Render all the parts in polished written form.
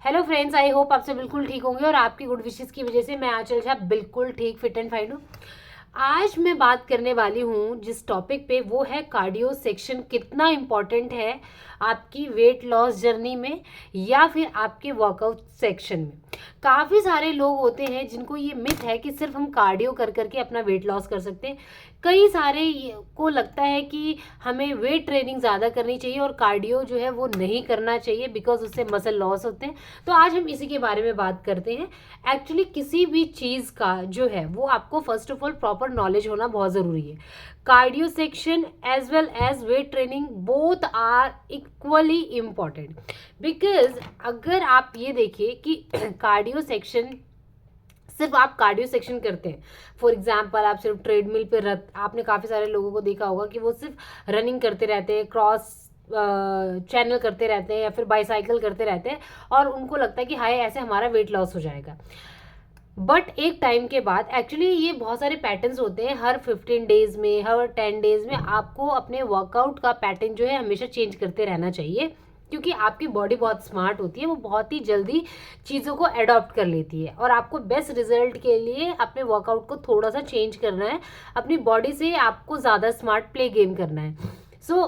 Hello friends, I hope आप सब बिल्कुल ठीक होंगे और आपकी गुड विशेस की वजह से मैं आंचल झा बिल्कुल ठीक फिट एंड फाइन हूँ। आज मैं बात करने वाली हूँ जिस टॉपिक पे, वो है कार्डियो सेक्शन कितना इम्पॉर्टेंट है आपकी वेट लॉस जर्नी में या फिर आपके वर्कआउट सेक्शन में। काफ़ी सारे लोग होते हैं जिनको ये मिथ है कि सिर्फ हम कार्डियो कर करके अपना वेट लॉस कर सकते हैं। कई सारे को लगता है कि हमें वेट ट्रेनिंग ज़्यादा करनी चाहिए और कार्डियो जो है वो नहीं करना चाहिए बिकॉज उससे मसल लॉस होते हैं। तो आज हम इसी के बारे में बात करते हैं। एक्चुअली किसी भी चीज़ का जो है वो आपको first of all proper knowledge होना बहुत ज़रूरी है। Cardio section as well as weight training both are equally important because अगर आप ये देखिए कि कार्डियो सेक्शन सिर्फ आप कार्डियो सेक्शन करते हैं, फॉर एग्जाम्पल आप सिर्फ ट्रेडमिल पे आपने काफ़ी सारे लोगों को देखा होगा कि वो सिर्फ रनिंग करते रहते हैं, क्रॉस चैनल करते रहते हैं या फिर बाईसाइकिल करते रहते हैं और उनको लगता है कि हाय ऐसे हमारा वेट लॉस हो जाएगा। बट एक टाइम के बाद एक्चुअली ये बहुत सारे पैटर्न्स होते हैं, हर 15 डेज में, हर 10 डेज में आपको अपने वर्कआउट का पैटर्न जो है हमेशा चेंज करते रहना चाहिए क्योंकि आपकी बॉडी बहुत स्मार्ट होती है, वो बहुत ही जल्दी चीज़ों को अडॉप्ट कर लेती है और आपको बेस्ट रिजल्ट के लिए अपने वर्कआउट को थोड़ा सा चेंज करना है, अपनी बॉडी से आपको ज़्यादा स्मार्ट प्ले गेम करना है। सो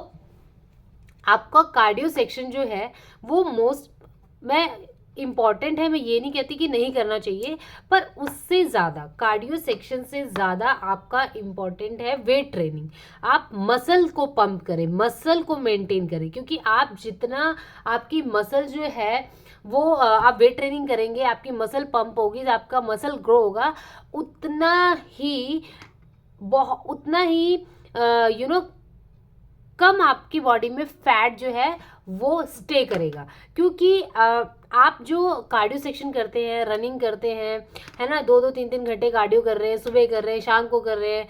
आपका कार्डियो सेक्शन जो है वो मैं इम्पॉर्टेंट है, मैं ये नहीं कहती कि नहीं करना चाहिए, पर उससे ज़्यादा कार्डियो सेक्शन से ज़्यादा आपका इम्पॉर्टेंट है वेट ट्रेनिंग। आप मसल को पंप करें, मसल को मेंटेन करें क्योंकि आप जितना आपकी मसल जो है वो आप वेट ट्रेनिंग करेंगे, आपकी मसल पंप होगी, आपका मसल ग्रो होगा, उतना ही उतना ही कम आपकी बॉडी में फैट जो है वो स्टे करेगा क्योंकि आप जो कार्डियो सेक्शन करते हैं, रनिंग करते हैं, है ना, 2-2 3-3 घंटे कार्डियो कर रहे हैं, सुबह कर रहे हैं, शाम को कर रहे हैं,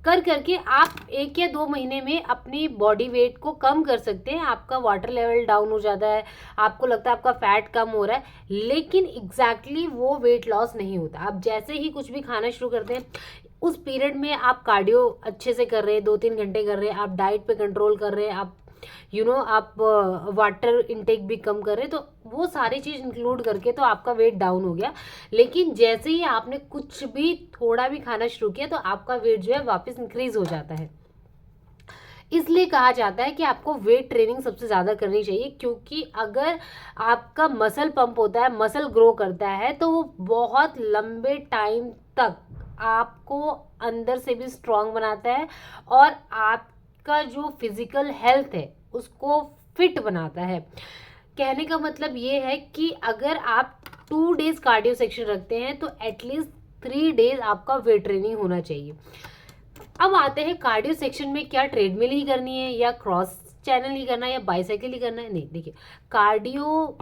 कर करके आप 1 या 2 महीने में अपनी बॉडी वेट को कम कर सकते हैं। आपका वाटर लेवल डाउन हो जाता है, आपको लगता है आपका फैट कम हो रहा है, लेकिन एग्जैक्टली वो वेट लॉस नहीं होता। आप जैसे ही कुछ भी खाना शुरू करते हैं उस पीरियड में आप कार्डियो अच्छे से कर रहे हैं, 2-3 घंटे कर रहे हैं, आप डाइट पे कंट्रोल कर रहे हैं, आप आप वाटर इनटेक भी कम कर रहे हैं, तो वो सारी चीज़ इंक्लूड करके तो आपका वेट डाउन हो गया। लेकिन जैसे ही आपने कुछ भी थोड़ा भी खाना शुरू किया तो आपका वेट जो है वापस इंक्रीज हो जाता है। इसलिए कहा जाता है कि आपको वेट ट्रेनिंग सबसे ज़्यादा करनी चाहिए क्योंकि अगर आपका मसल पंप होता है, मसल ग्रो करता है, तो वो बहुत लंबे टाइम तक आपको अंदर से भी स्ट्रांग बनाता है और आपका जो फिजिकल हेल्थ है उसको फिट बनाता है। कहने का मतलब ये है कि अगर आप 2 डेज कार्डियो सेक्शन रखते हैं तो एटलीस्ट 3 डेज आपका वेट ट्रेनिंग होना चाहिए। अब आते हैं कार्डियो सेक्शन में क्या ट्रेडमिल ही करनी है या क्रॉस चैनल ही करना है या बाईसाइकिल ही करना है। नहीं, देखिए, कार्डियो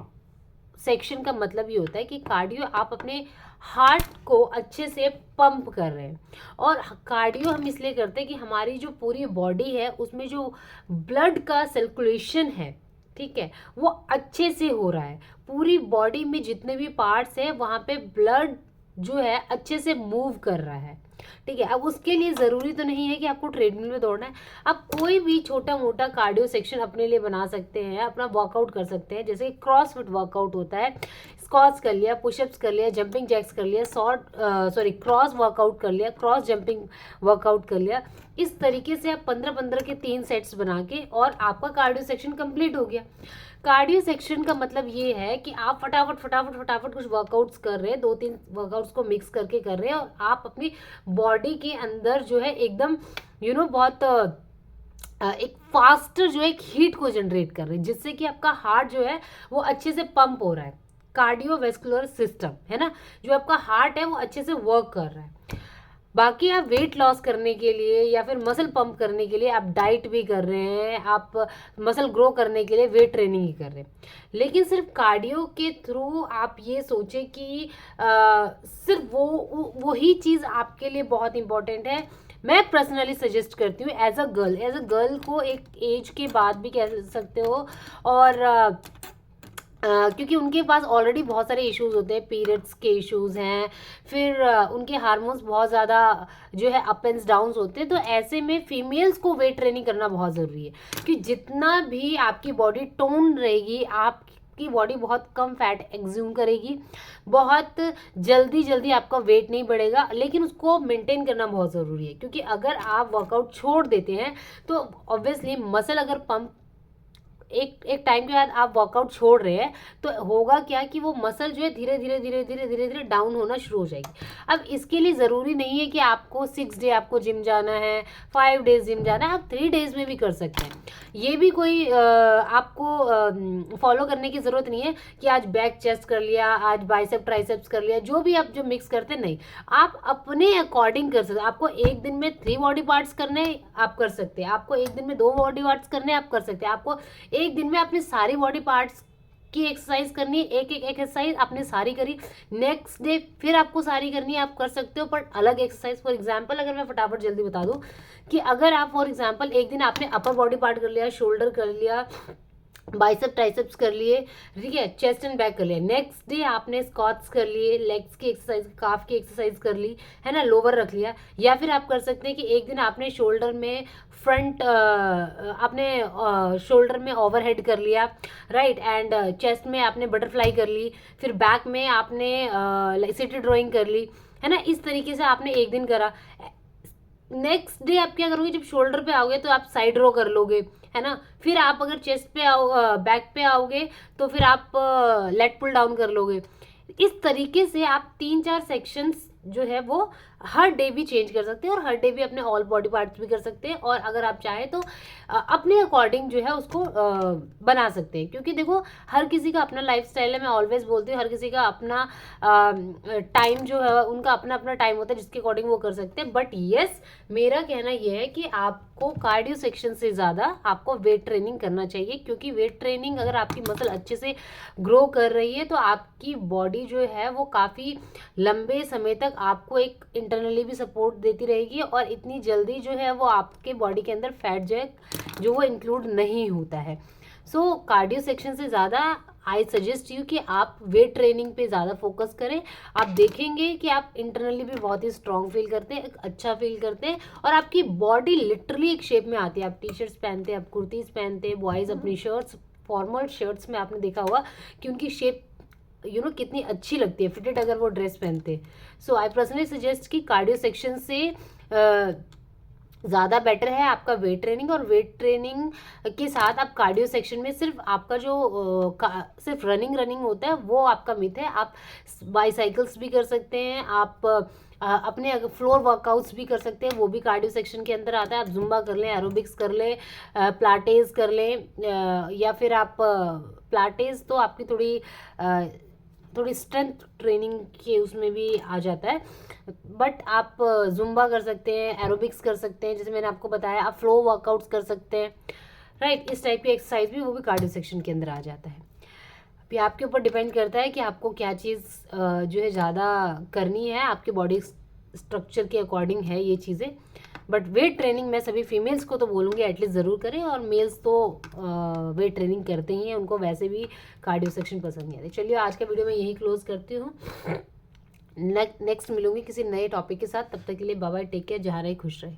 सेक्शन का मतलब ये होता है कि कार्डियो आप अपने हार्ट को अच्छे से पंप कर रहे हैं और कार्डियो हम इसलिए करते हैं कि हमारी जो पूरी बॉडी है उसमें जो ब्लड का सर्कुलेशन है, ठीक है, वो अच्छे से हो रहा है। पूरी बॉडी में जितने भी पार्ट्स हैं वहाँ पे ब्लड जो है अच्छे से मूव कर रहा है, ठीक है। अब उसके लिए ज़रूरी तो नहीं है कि आपको ट्रेडमिल में दौड़ना है, आप कोई भी छोटा मोटा कार्डियो सेक्शन अपने लिए बना सकते हैं, अपना वर्कआउट कर सकते हैं। जैसे क्रॉसफिट वर्कआउट होता है, स्क्वाट्स कर लिया, पुशअप्स कर लिया, जंपिंग जैक्स कर लिया, क्रॉस वर्कआउट कर लिया, क्रॉस जंपिंग वर्कआउट कर लिया। इस तरीके से आप 15-15 के 3 सेट्स बना के और आपका कार्डियो सेक्शन कंप्लीट हो गया। कार्डियो सेक्शन का मतलब ये है कि आप फटाफट फटाफट फटाफट कुछ वर्कआउट्स कर रहे हैं, 2-3 वर्कआउट्स को मिक्स करके कर रहे हैं और आप अपनी बॉडी के अंदर जो है एकदम बहुत एक फास्टर जो है एक हीट को जनरेट कर रहे हैं जिससे कि आपका हार्ट जो है वो अच्छे से पंप हो रहा है। कार्डियोवैस्कुलर सिस्टम है ना, जो आपका हार्ट है वो अच्छे से वर्क कर रहा है। बाकी आप वेट लॉस करने के लिए या फिर मसल पंप करने के लिए आप डाइट भी कर रहे हैं, आप मसल ग्रो करने के लिए वेट ट्रेनिंग ही कर रहे हैं, लेकिन सिर्फ कार्डियो के थ्रू आप ये सोचें कि सिर्फ वही चीज़ आपके लिए बहुत इंपॉर्टेंट है। मैं पर्सनली सजेस्ट करती हूँ एज अ गर्ल को एक एज के बाद भी कह सकते हो, और क्योंकि उनके पास ऑलरेडी बहुत सारे इश्यूज होते हैं, पीरियड्स के इश्यूज हैं, फिर उनके हार्मोन्स बहुत ज़्यादा जो है अप एंड डाउन्स होते हैं, तो ऐसे में फीमेल्स को वेट ट्रेनिंग करना बहुत ज़रूरी है कि जितना भी आपकी बॉडी टोन रहेगी, आप आपकी बॉडी बहुत कम फैट एग्ज्यूम करेगी, बहुत जल्दी आपका वेट नहीं बढ़ेगा, लेकिन उसको मेंटेन करना बहुत ज़रूरी है। क्योंकि अगर आप वर्कआउट छोड़ देते हैं तो ऑब्वियसली मसल अगर पंप एक टाइम के बाद आप वर्कआउट छोड़ रहे हैं तो होगा क्या कि वो मसल जो है धीरे धीरे डाउन होना शुरू हो जाएगी। अब इसके लिए ज़रूरी नहीं है कि आपको 6 डे आपको जिम जाना है, 5 डेज जिम जाना है, आप 3 डेज में भी कर सकते हैं। ये भी कोई आपको फॉलो करने की ज़रूरत नहीं है कि आज बैक चेस्ट कर लिया, आज बाइसेप ट्राइसेप्स कर लिया, जो भी आप जो मिक्स करते हैं, नहीं, आप अपने अकॉर्डिंग कर सकते हैं। आपको एक दिन में 3 बॉडी पार्ट्स करने आप कर सकते हैं, आपको एक दिन में 2 बॉडी पार्ट्स करने आप कर सकते हैं, आपको एक दिन में अपने सारी बॉडी पार्ट्स की एक्सरसाइज करनी है, एक एक्सरसाइज आपने सारी करी, नेक्स्ट डे फिर आपको सारी करनी है, आप कर सकते हो, पर अलग एक्सरसाइज। फॉर एग्जांपल अगर मैं फटाफट जल्दी बता दूं कि अगर आप फॉर एग्जांपल एक दिन आपने अपर बॉडी पार्ट कर लिया, शोल्डर कर लिया, बाइसेप ट्राइसेप्स कर लिए, ठीक है, चेस्ट एंड बैक कर लिया, नेक्स्ट डे आपने स्क्वाट्स कर लिए, लेग्स की एक्सरसाइज, काफ की एक्सरसाइज कर ली, है ना, लोअर रख लिया। या फिर आप कर सकते हैं कि एक दिन आपने शोल्डर में फ्रंट आपने शोल्डर में ओवरहेड कर लिया, राइट, एंड चेस्ट में आपने बटरफ्लाई कर ली, फिर बैक में आपने सिटी ड्राइंग कर ली, है ना। इस तरीके से आपने एक दिन करा। नेक्स्ट डे आप क्या करोगे, जब शोल्डर पे आओगे तो आप साइड रो कर लोगे, है ना। फिर आप अगर चेस्ट पे आओ, बैक पे आओगे तो फिर आप लेट पुल डाउन कर लोगे। इस तरीके से आप 3-4 सेक्शंस जो है वो हर डे भी चेंज कर सकते हैं और हर डे भी अपने ऑल बॉडी पार्ट्स भी कर सकते हैं। और अगर आप चाहें तो अपने अकॉर्डिंग जो है उसको बना सकते हैं। क्योंकि देखो हर किसी का अपना लाइफस्टाइल है, मैं ऑलवेज बोलती हूँ, हर किसी का अपना टाइम जो है उनका अपना अपना टाइम होता है जिसके अकॉर्डिंग वो कर सकते हैं। बट येस, मेरा कहना यह है कि आपको कार्डियो सेक्शन से ज़्यादा आपको वेट ट्रेनिंग करना चाहिए। क्योंकि वेट ट्रेनिंग अगर आपकी मसल अच्छे से ग्रो कर रही है तो आपकी बॉडी जो है वो काफ़ी लंबे समय तक आपको एक इंटरनली भी सपोर्ट देती रहेगी और इतनी जल्दी जो है वो आपके बॉडी के अंदर फैट जो वो इंक्लूड नहीं होता है। सो कार्डियो सेक्शन से ज़्यादा आई सजेस्ट यू कि आप वेट ट्रेनिंग पे ज़्यादा फोकस करें। आप देखेंगे कि आप इंटरनली भी बहुत ही स्ट्रांग फील करते हैं, एक अच्छा फील करते हैं और आपकी बॉडी लिटरली एक शेप में आती है। आप टी शर्ट्स पहनते हैं, आप कुर्तीज़ पहनते हैं, बॉयज़ अपनी शर्ट्स, फॉर्मल शर्ट्स में आपने देखा होगा कि उनकी शेप कितनी अच्छी लगती है फिटेड अगर वो ड्रेस पहनते हैं। सो आई पर्सनली सजेस्ट कि कार्डियो सेक्शन से ज़्यादा बेटर है आपका वेट ट्रेनिंग। और वेट ट्रेनिंग के साथ आप कार्डियो सेक्शन में सिर्फ आपका जो सिर्फ रनिंग होता है वो आपका मिथ है। आप बाईसाइकिल्स भी कर सकते हैं, आप अपने फ्लोर वर्कआउट्स भी कर सकते हैं, वो भी कार्डियो सेक्शन के अंदर आता है। आप जुम्बा कर लें, एरोबिक्स कर लें, प्लाटेज कर लें, या फिर आप प्लाटेज तो आपकी थोड़ी स्ट्रेंथ ट्रेनिंग के उसमें भी आ जाता है। बट आप जुम्बा कर सकते हैं, एरोबिक्स कर सकते हैं, जैसे मैंने आपको बताया, आप फ्लो वर्कआउट्स कर सकते हैं, राइट। इस टाइप की एक्सरसाइज भी वो भी कार्डियो सेक्शन के अंदर आ जाता है। अभी आपके ऊपर डिपेंड करता है कि आपको क्या चीज़ जो है ज़्यादा करनी है, आपके बॉडी स्ट्रक्चर के अकॉर्डिंग है ये चीज़ें। बट वेट ट्रेनिंग मैं सभी फीमेल्स को तो बोलूँगी एटलीस्ट ज़रूर करें, और मेल्स तो वेट ट्रेनिंग करते ही हैं, उनको वैसे भी कार्डियो सेक्शन पसंद नहीं आती। चलिए आज का वीडियो मैं यही क्लोज करती हूँ। नेक्स्ट मिलूंगी किसी नए टॉपिक के साथ, तब तक के लिए बाय बाय, टेक केयर, जहाँ रहे खुश रहे।